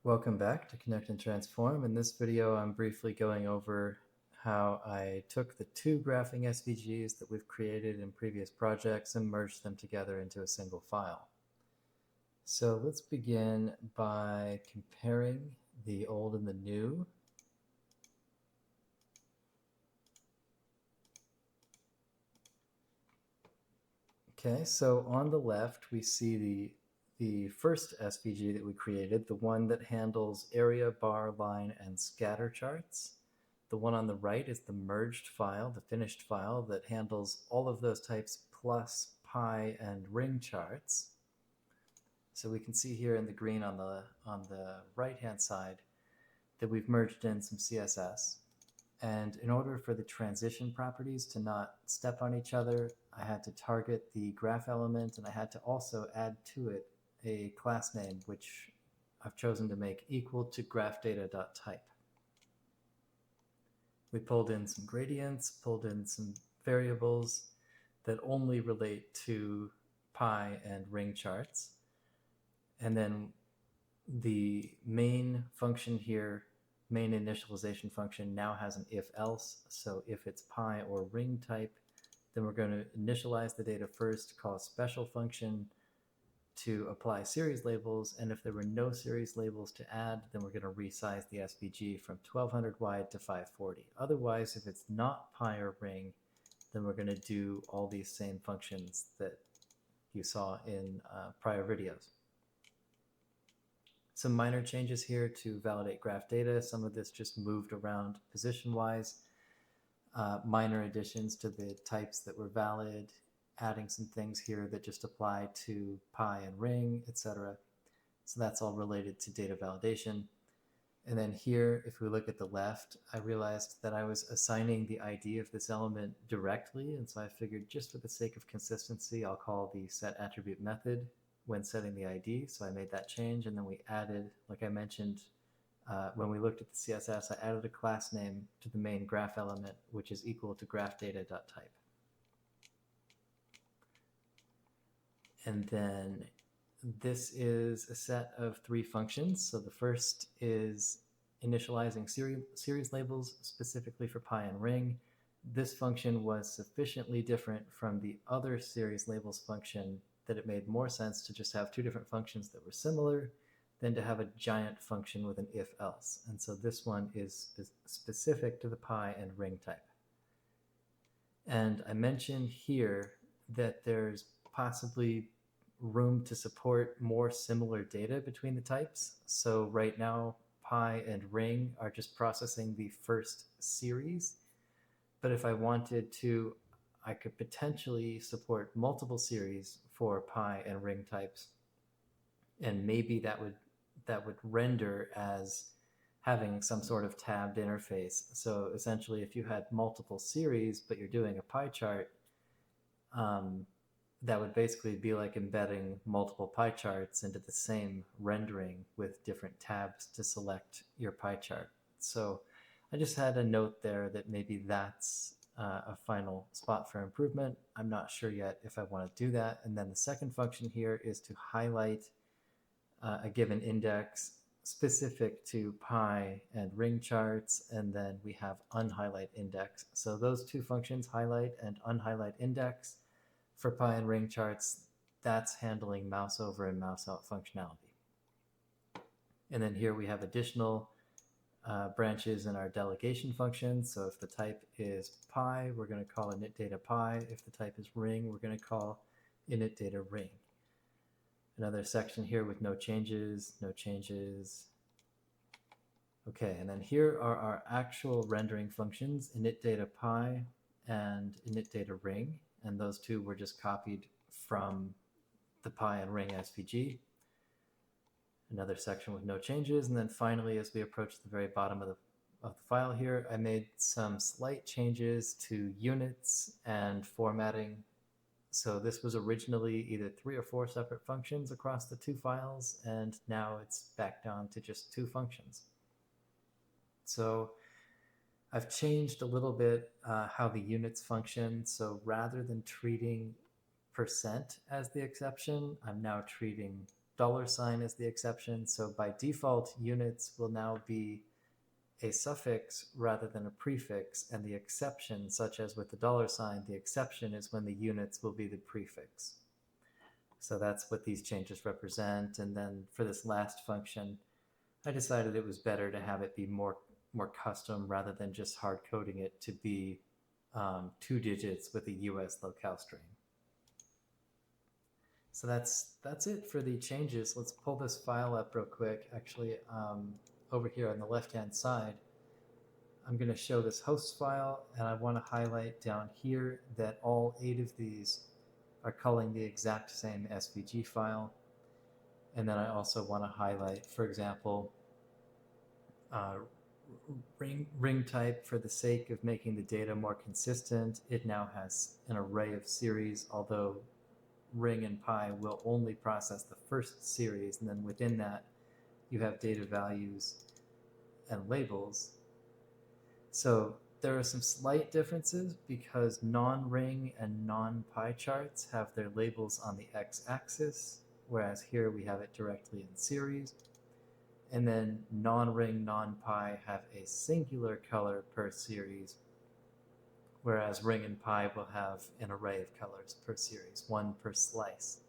Welcome back to Connect and Transform. In this video, I'm briefly going over how I took the two graphing SVGs that we've created in previous projects and merged them together into a single file. So let's begin by comparing the old and the new. Okay, so on the left, we see the first SVG that we created, the one that handles area, bar, line, and scatter charts. The one on the right is the merged file, the finished file that handles all of those types plus pie and ring charts. So we can see here in the green on the right-hand side that we've merged in some CSS. And in order for the transition properties to not step on each other, I had to target the graph element, and I had to also add to it a class name, which I've chosen to make equal to graphData.type. We pulled in some gradients, pulled in some variables that only relate to pie and ring charts. And then the main function here, main initialization function, now has an if-else. So if it's pie or ring type, then we're going to initialize the data first, call a special function to apply series labels, and if there were no series labels to add, then we're going to resize the SVG from 1200 wide to 540. Otherwise, if it's not pie or ring, then we're going to do all these same functions that you saw in prior videos. Some minor changes here to validate graph data. Some of this just moved around position-wise. Minor additions to the types that were valid, adding some things here that just apply to pie and ring, etc. So that's all related to data validation. And then here, if we look at the left, I realized that I was assigning the ID of this element directly. And so I figured just for the sake of consistency, I'll call the setAttribute method when setting the ID. So I made that change. And then we added, like I mentioned, when we looked at the CSS, I added a class name to the main graph element, which is equal to graphData.type. And then this is a set of three functions. So the first is initializing series labels specifically for pie and ring. This function was sufficiently different from the other series labels function that it made more sense to just have two different functions that were similar than to have a giant function with an if-else. And so this one is specific to the pie and ring type. And I mentioned here that there's possibly room to support more similar data between the types. So right now, pie and ring are just processing the first series. But if I wanted to, I could potentially support multiple series for pie and ring types. And maybe that would render as having some sort of tabbed interface. So essentially, if you had multiple series, but you're doing a pie chart, that would basically be like embedding multiple pie charts into the same rendering with different tabs to select your pie chart. So I just had a note there that maybe that's a final spot for improvement. I'm not sure yet if I want to do that. And then the second function here is to highlight a given index specific to pie and ring charts, and then we have unhighlight index. So those two functions, highlight and unhighlight index, for pie and ring charts, that's handling mouse over and mouse out functionality. And then here we have additional branches in our delegation function. So if the type is pie, we're going to call initData pie. If the type is ring, we're going to call initData ring. Another section here with no changes, no changes. Okay, and then here are our actual rendering functions, initData pie and initData ring. And those two were just copied from the pie and ring SVG. Another section with no changes. And then finally, as we approach the very bottom of the file here, I made some slight changes to units and formatting. So this was originally either 3 or 4 separate functions across the two files, and now it's back down to just 2 functions. So I've changed a little bit how the units function. So rather than treating % as the exception, I'm now treating $ as the exception. So by default, units will now be a suffix rather than a prefix, and the exception, such as with the $, the exception is when the units will be the prefix. So that's what these changes represent. And then for this last function, I decided it was better to have it be more custom rather than just hard coding it to be 2 digits with a US locale string. So that's it for the changes. Let's pull this file up real quick. Actually, over here on the left-hand side, I'm going to show this host file, and I want to highlight down here that all 8 of these are calling the exact same SVG file. And then I also want to highlight, for example, ring type. For the sake of making the data more consistent, it now has an array of series, although ring and pi will only process the first series, and then within that you have data values and labels. So there are some slight differences because non-ring and non-pi charts have their labels on the x-axis, whereas here we have it directly in series. And then non-ring, non-pi have a singular color per series, whereas ring and pi will have an array of colors per series, 1 per slice.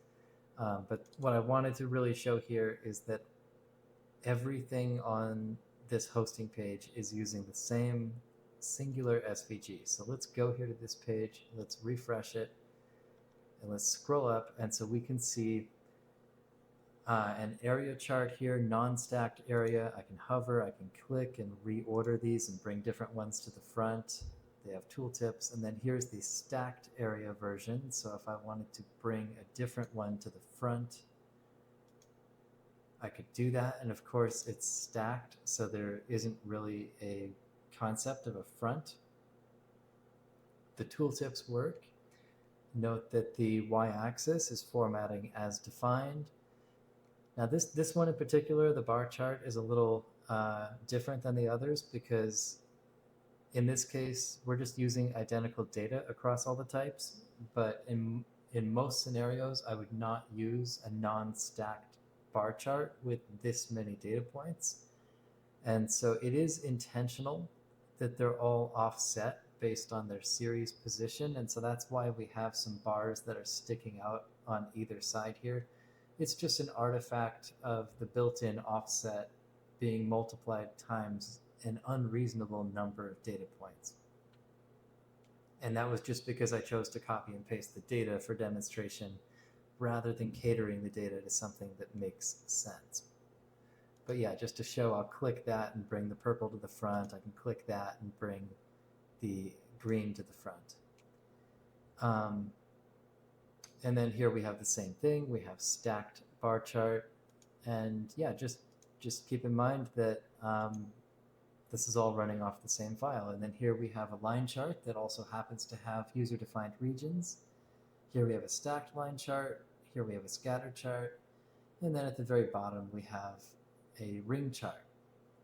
But what I wanted to really show here is that everything on this hosting page is using the same singular SVG. So let's go here to this page, let's refresh it, and let's scroll up, and so we can see an area chart here, non-stacked area. I can hover, I can click and reorder these and bring different ones to the front. They have tooltips, and then here's the stacked area version. So if I wanted to bring a different one to the front, I could do that. And of course it's stacked, so there isn't really a concept of a front. The tooltips work. Note that the y-axis is formatting as defined. Now this one in particular, the bar chart, is a little different than the others because in this case, we're just using identical data across all the types, but in most scenarios, I would not use a non-stacked bar chart with this many data points. And so it is intentional that they're all offset based on their series position. And so that's why we have some bars that are sticking out on either side here. It's just an artifact of the built-in offset being multiplied times an unreasonable number of data points. And that was just because I chose to copy and paste the data for demonstration rather than catering the data to something that makes sense. But yeah, just to show, I'll click that and bring the purple to the front. I can click that and bring the green to the front. And then here we have the same thing. We have stacked bar chart. And yeah, just keep in mind that this is all running off the same file. And then here we have a line chart that also happens to have user-defined regions. Here we have a stacked line chart. Here we have a scattered chart. And then at the very bottom, we have a ring chart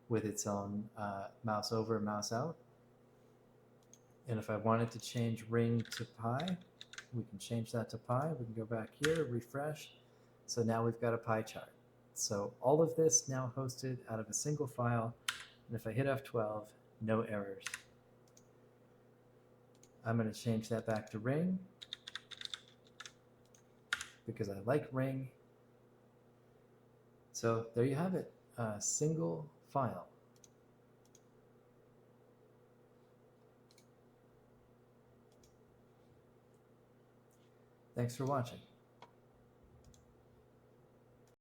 with its own mouse over, mouse out. And if I wanted to change ring to pi, we can change that to pi. We can go back here, refresh. So now we've got a pie chart. So all of this now hosted out of a single file. And if I hit F12, no errors. I'm going to change that back to ring because I like ring. So there you have it, a single file. Thanks for watching.